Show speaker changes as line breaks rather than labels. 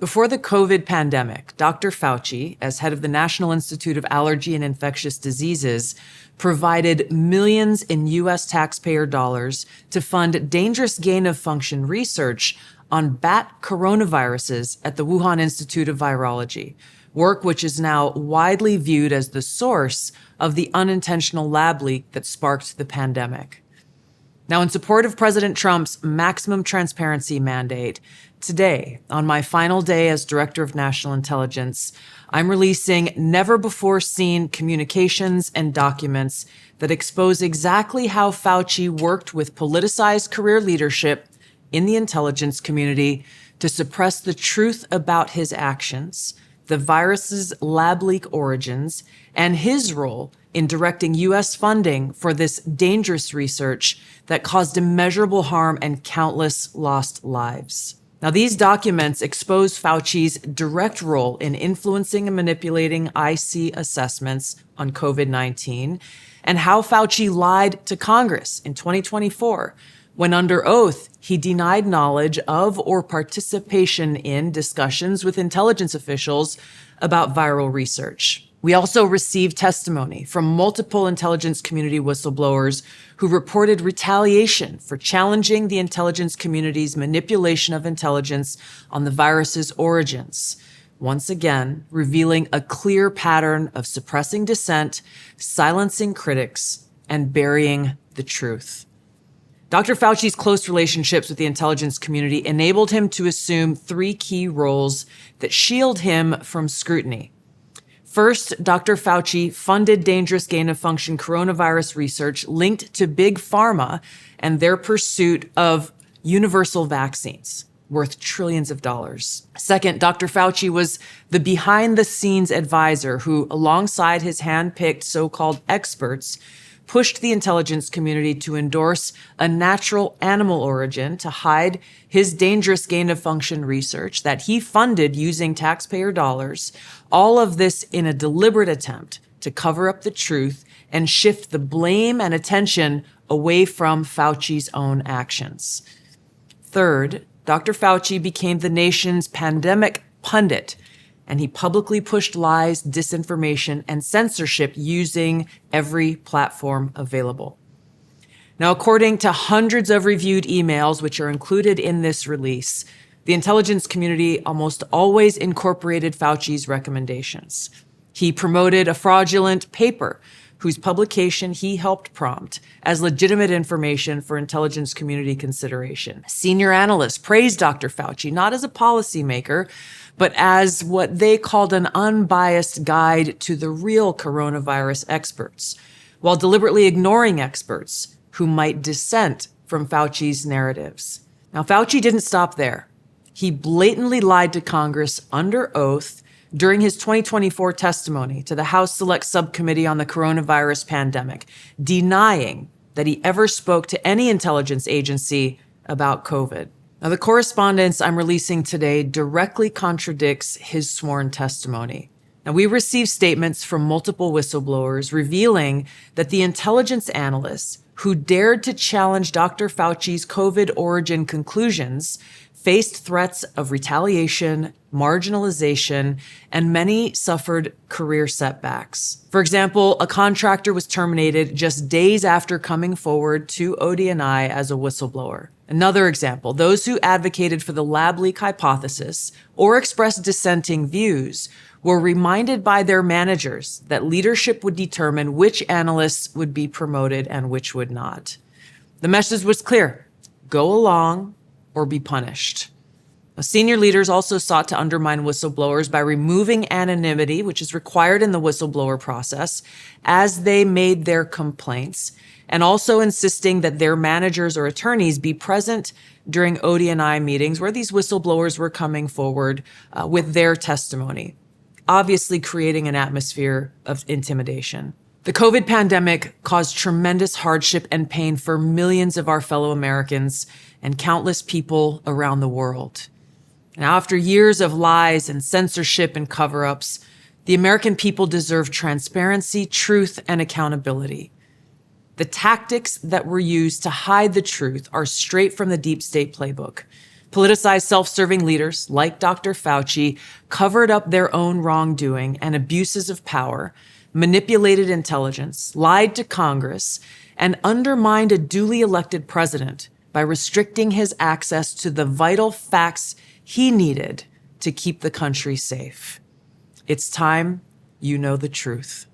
Before the COVID pandemic, Dr. Fauci, as head of the National Institute of Allergy and Infectious Diseases, provided millions in U.S. taxpayer dollars to fund dangerous gain-of-function research on bat coronaviruses at the Wuhan Institute of Virology, work which is now widely viewed as the source of the unintentional lab leak that sparked the pandemic. Now, in support of President Trump's maximum transparency mandate, today, on my final day as Director of National Intelligence, I'm releasing never-before-seen communications and documents that expose exactly how Fauci worked with politicized career leadership in the intelligence community to suppress the truth about his actions, the virus's lab leak origins, and his role in directing U.S. funding for this dangerous research that caused immeasurable harm and countless lost lives. Now, these documents expose Fauci's direct role in influencing and manipulating IC assessments on COVID-19 and how Fauci lied to Congress in 2024 when under oath he denied knowledge of or participation in discussions with intelligence officials about viral research. We also received testimony from multiple intelligence community whistleblowers who reported retaliation for challenging the intelligence community's manipulation of intelligence on the virus's origins, once again revealing a clear pattern of suppressing dissent, silencing critics, and burying the truth. Dr. Fauci's close relationships with the intelligence community enabled him to assume three key roles that shield him from scrutiny. First, Dr. Fauci funded dangerous gain-of-function coronavirus research linked to big pharma and their pursuit of universal vaccines worth trillions of dollars. Second, Dr. Fauci was the behind-the-scenes advisor who, alongside his hand-picked so-called experts, pushed the intelligence community to endorse a natural animal origin to hide his dangerous gain-of-function research that he funded using taxpayer dollars, all of this in a deliberate attempt to cover up the truth and shift the blame and attention away from Fauci's own actions. Third, Dr. Fauci became the nation's pandemic pundit, and he publicly pushed lies, disinformation, and censorship using every platform available. Now, according to hundreds of reviewed emails, which are included in this release, the intelligence community almost always incorporated Fauci's recommendations. He promoted a fraudulent paper whose publication he helped prompt as legitimate information for intelligence community consideration. Senior analysts praised Dr. Fauci not as a policymaker, but as what they called an unbiased guide to the real coronavirus experts, while deliberately ignoring experts who might dissent from Fauci's narratives. Now, Fauci didn't stop there. He blatantly lied to Congress under oath during his 2024 testimony to the House Select Subcommittee on the Coronavirus Pandemic, denying that he ever spoke to any intelligence agency about COVID. Now, the correspondence I'm releasing today directly contradicts his sworn testimony. Now, we received statements from multiple whistleblowers revealing that the intelligence analysts who dared to challenge Dr. Fauci's COVID origin conclusions faced threats of retaliation, marginalization, and many suffered career setbacks. For example, a contractor was terminated just days after coming forward to ODNI as a whistleblower. Another example, those who advocated for the lab leak hypothesis or expressed dissenting views were reminded by their managers that leadership would determine which analysts would be promoted and which would not. The message was clear: go along or be punished. Senior leaders also sought to undermine whistleblowers by removing anonymity, which is required in the whistleblower process, as they made their complaints, and also insisting that their managers or attorneys be present during ODNI meetings where these whistleblowers were coming forward with their testimony, obviously creating an atmosphere of intimidation. The COVID pandemic caused tremendous hardship and pain for millions of our fellow Americans and countless people around the world. Now, after years of lies and censorship and cover-ups, the American people deserve transparency, truth, and accountability. The tactics that were used to hide the truth are straight from the deep state playbook. Politicized self-serving leaders like Dr. Fauci covered up their own wrongdoing and abuses of power, manipulated intelligence, lied to Congress, and undermined a duly elected president by restricting his access to the vital facts he needed to keep the country safe. It's time you know the truth.